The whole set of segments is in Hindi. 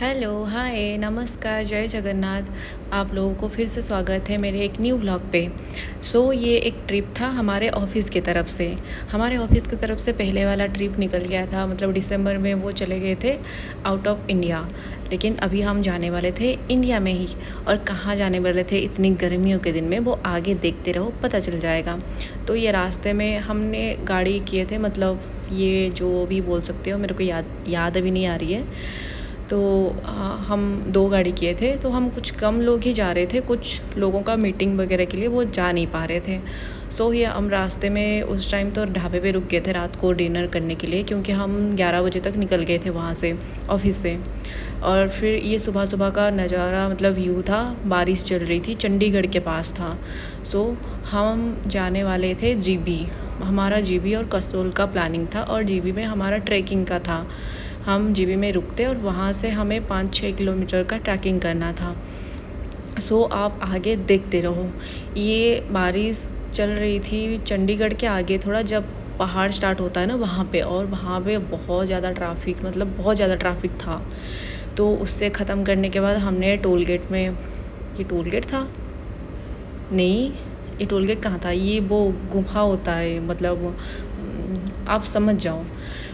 हेलो, हाय, नमस्कार, जय जगन्नाथ। आप लोगों को फिर से स्वागत है मेरे एक न्यू ब्लॉग पे। ये एक ट्रिप था हमारे ऑफ़िस की तरफ से। हमारे ऑफ़िस की तरफ से पहले वाला ट्रिप निकल गया था, मतलब दिसंबर में वो चले गए थे आउट ऑफ इंडिया। लेकिन अभी हम जाने वाले थे इंडिया में ही। और कहाँ जाने वाले थे इतनी गर्मियों के दिन में, वो आगे देखते रहो, पता चल जाएगा। तो ये रास्ते में हमने गाड़ी किए थे, मतलब ये जो भी बोल सकते हो, मेरे को याद अभी नहीं आ रही है। तो हम 2 गाड़ी किए थे, तो हम कुछ कम लोग ही जा रहे थे, कुछ लोगों का मीटिंग वगैरह के लिए वो जा नहीं पा रहे थे। ये हम रास्ते में उस टाइम तो ढाबे पे रुक गए थे रात को डिनर करने के लिए, क्योंकि हम 11 बजे तक निकल गए थे वहाँ से, ऑफ़िस से। और फिर ये सुबह-सुबह का नज़ारा, मतलब व्यू था, बारिश चल रही थी, चंडीगढ़ के पास था। हम जाने वाले थे जीबी। हमारा जीबी और कसोल का प्लानिंग था, और जीबी में हमारा ट्रैकिंग का था। हम जीबी में रुकते और वहाँ से हमें 5-6 किलोमीटर का ट्रैकिंग करना था। आप आगे देखते रहो। ये बारिश चल रही थी चंडीगढ़ के आगे थोड़ा, जब पहाड़ स्टार्ट होता है ना वहाँ पे, और वहाँ पे बहुत ज़्यादा ट्रैफिक, मतलब बहुत ज़्यादा ट्रैफिक था। तो उससे ख़त्म करने के बाद हमने टोल गेट में, ये टोल गेट था? नहीं, ये टोल गेट कहाँ था? ये वो गुफ़ा होता है, मतलब आप समझ जाओ।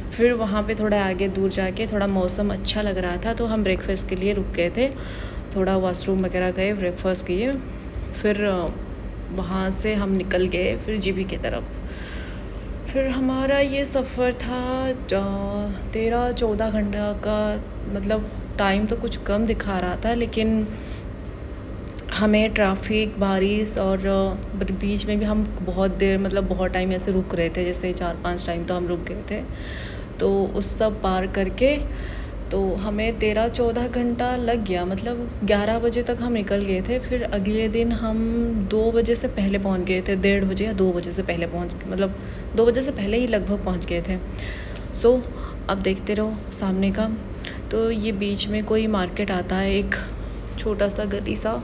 फिर वहाँ पे थोड़ा आगे दूर जाके थोड़ा मौसम अच्छा लग रहा था, तो हम ब्रेकफ़ास्ट के लिए रुक गए थे। थोड़ा वॉशरूम वगैरह गए, ब्रेकफ़ास्ट किए, फिर वहाँ से हम निकल गए फिर जीबी की तरफ। फिर हमारा ये सफ़र था 13-14 घंटा का, मतलब टाइम तो कुछ कम दिखा रहा था, लेकिन हमें ट्रैफिक, बारिश और बीच में भी हम बहुत देर, मतलब बहुत टाइम ऐसे रुक रहे थे, जैसे 4-5 टाइम तो हम रुक गए थे। तो उस सब पार करके तो हमें 13-14 घंटा लग गया, मतलब 11 बजे तक हम निकल गए थे। फिर अगले दिन हम 2 बजे से पहले पहुंच गए थे, 1:30 बजे या 2 बजे से पहले मतलब 2 बजे से पहले ही लगभग पहुंच गए थे। अब देखते रहो सामने का। तो ये बीच में कोई मार्केट आता है, एक छोटा सा गली सा।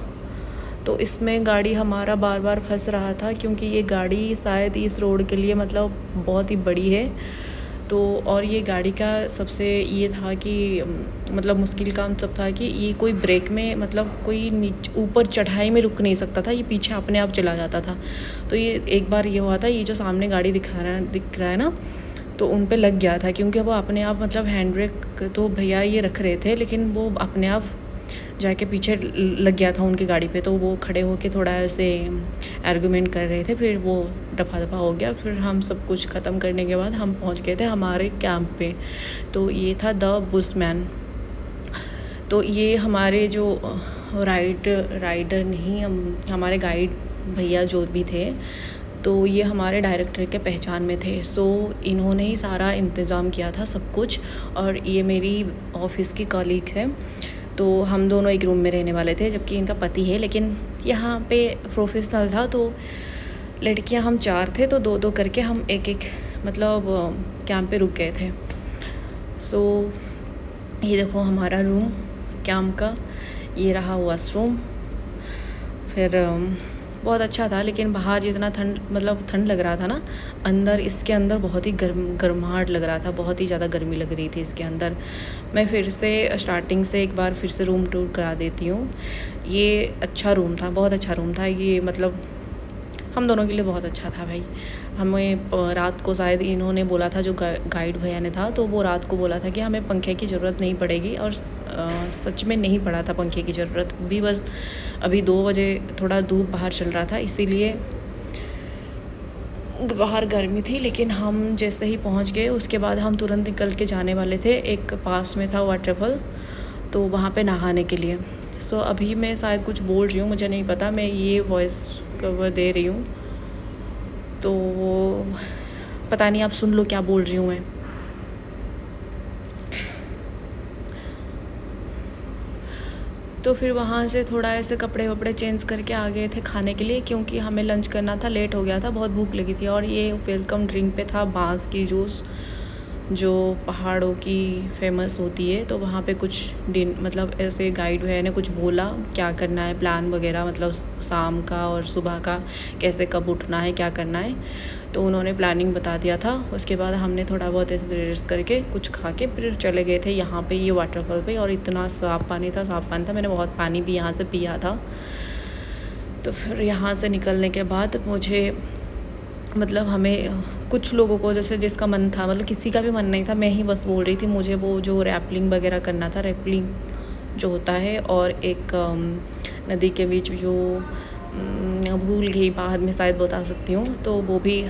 तो इसमें गाड़ी हमारा बार बार फंस रहा था, क्योंकि ये गाड़ी शायद इस रोड के लिए, मतलब बहुत ही बड़ी है। और ये गाड़ी का सबसे ये था कि मतलब मुश्किल काम सब था कि ये कोई ब्रेक में, मतलब कोई ऊपर चढ़ाई में रुक नहीं सकता था, ये पीछे अपने आप चला जाता था। तो ये एक बार ये हुआ था, ये जो सामने गाड़ी दिख रहा है ना, तो उन पे लग गया था, क्योंकि वो अपने आप, मतलब हैंड ब्रेक तो भैया ये रख रहे थे, लेकिन वो अपने आप जाके पीछे लग गया था उनकी गाड़ी पे। तो वो खड़े होके थोड़ा ऐसे आर्गुमेंट कर रहे थे, फिर वो दफ़ा हो गया। फिर हम सब कुछ ख़त्म करने के बाद हम पहुंच गए थे हमारे कैंप पे। तो ये था द बुशमैन। तो ये हमारे जो राइडर नहीं, हमारे गाइड भैया जो भी थे, तो ये हमारे डायरेक्टर के पहचान में थे। इन्होंने ही सारा इंतज़ाम किया था सब कुछ। और ये मेरी ऑफ़िस की कॉलीग है, तो हम दोनों एक रूम में रहने वाले थे, जबकि इनका पति है। लेकिन यहाँ पे प्रोफेशनल था, तो लड़कियाँ हम 4 थे, तो 2-2 करके हम एक मतलब कैंप पे रुक गए थे। ये देखो हमारा रूम कैंप का, ये रहा वॉशरूम। फिर बहुत अच्छा था, लेकिन बाहर जितना ठंड लग रहा था ना, अंदर, इसके अंदर बहुत ही गर्माहट लग रहा था, बहुत ही ज़्यादा गर्मी लग रही थी इसके अंदर। मैं फिर से स्टार्टिंग से एक बार फिर से रूम टूर करा देती हूँ। ये अच्छा रूम था, बहुत अच्छा रूम था ये, मतलब हम दोनों के लिए बहुत अच्छा था भाई। हमें रात को शायद इन्होंने बोला था, जो गाइड भैया ने था, तो वो रात को बोला था कि हमें पंखे की ज़रूरत नहीं पड़ेगी, और सच में नहीं पड़ा था पंखे की ज़रूरत भी। बस अभी 2 बजे थोड़ा धूप बाहर चल रहा था, इसीलिए बाहर गर्मी थी। लेकिन हम जैसे ही पहुंच गए, उसके बाद हम तुरंत निकल के जाने वाले थे। एक पास में था वाटरफॉल, तो वहाँ पे नहाने के लिए। अभी मैं शायद कुछ बोल रही हूँ, मुझे नहीं पता, मैं ये वॉइस कवर दे रही हूँ, तो वो पता नहीं, आप सुन लो क्या बोल रही हूँ मैं। तो फिर वहाँ से थोड़ा ऐसे कपड़े वपड़े चेंज करके आ गए थे खाने के लिए, क्योंकि हमें लंच करना था, लेट हो गया था, बहुत भूख लगी थी। और ये वेलकम ड्रिंक पे था बांस की जूस, जो पहाड़ों की फेमस होती है, तो वहाँ पे कुछ दिन मतलब ऐसे गाइड भैया ने कुछ बोला क्या करना है, प्लान वगैरह मतलब शाम का और सुबह का कैसे कब उठना है क्या करना है, तो उन्होंने प्लानिंग बता दिया था। उसके बाद हमने थोड़ा बहुत ऐसे रेस्ट करके कुछ खा के फिर चले गए थे यहाँ पे ये वाटरफॉल पे। और इतना साफ़ पानी था, मैंने बहुत पानी भी यहाँ से पिया था। तो फिर यहाँ से निकलने के बाद मुझे मतलब हमें कुछ लोगों को जैसे जिसका मन था, मतलब किसी का भी मन नहीं था, मैं ही बस बोल रही थी मुझे वो जो रैपलिंग वगैरह करना था, रैपलिंग जो होता है, और एक नदी के बीच जो भूल गई बाद में शायद बता सकती हूँ, तो वो भी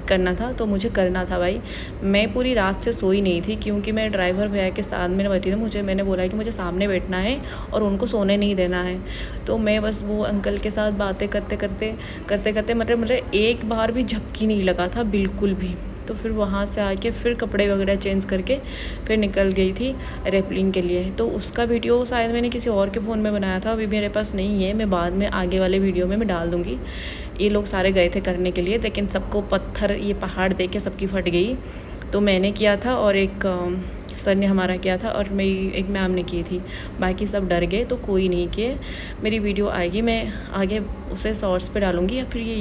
करना था। तो मुझे करना था भाई। मैं पूरी रात से सोई नहीं थी क्योंकि मैं ड्राइवर भैया के साथ में बैठी थी। मैंने बोला कि मुझे सामने बैठना है और उनको सोने नहीं देना है। तो मैं बस वो अंकल के साथ बातें करते मतलब एक बार भी झपकी नहीं लगा था बिल्कुल भी। तो फिर वहाँ से आके फिर कपड़े वगैरह चेंज करके फिर निकल गई थी रैपलिंग के लिए। तो उसका वीडियो शायद मैंने किसी और के फ़ोन में बनाया था, अभी मेरे पास नहीं है। मैं बाद में आगे वाले वीडियो में मैं डाल दूँगी। ये लोग सारे गए थे करने के लिए, लेकिन सबको पत्थर ये पहाड़ देख के सबकी फट गई। तो मैंने किया था और एक सर ने हमारा किया था और मेरी एक मैम ने की थी। बाकी सब डर गए तो कोई नहीं किए। मेरी वीडियो आएगी, मैं आगे उसे शॉर्ट्स पे डालूँगी या फिर ये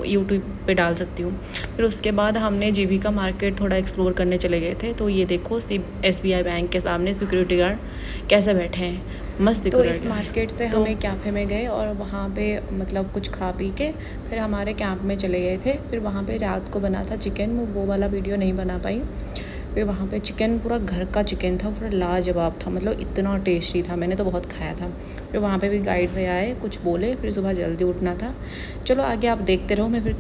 यूट्यूब पे डाल सकती हूँ। फिर उसके बाद हमने जीविका मार्केट थोड़ा एक्सप्लोर करने चले गए थे। तो ये देखो SBI बैंक के सामने सिक्योरिटी गार्ड कैसे बैठे हैं, मस्त। तो इस मार्केट से हमें कैफ़े में गए और वहाँ पे मतलब कुछ खा पी के फिर हमारे कैंप में चले गए थे। फिर वहाँ पे रात को बना था चिकन, वो वाला वीडियो नहीं बना पाई। फिर वहाँ पे चिकन पूरा घर का चिकन था, पूरा लाजवाब था, मतलब इतना टेस्टी था, मैंने तो बहुत खाया था। फिर वहाँ पे भी गाइड भैया आए, कुछ बोले, फिर सुबह जल्दी उठना था। चलो आगे आप देखते रहो, मैं फिर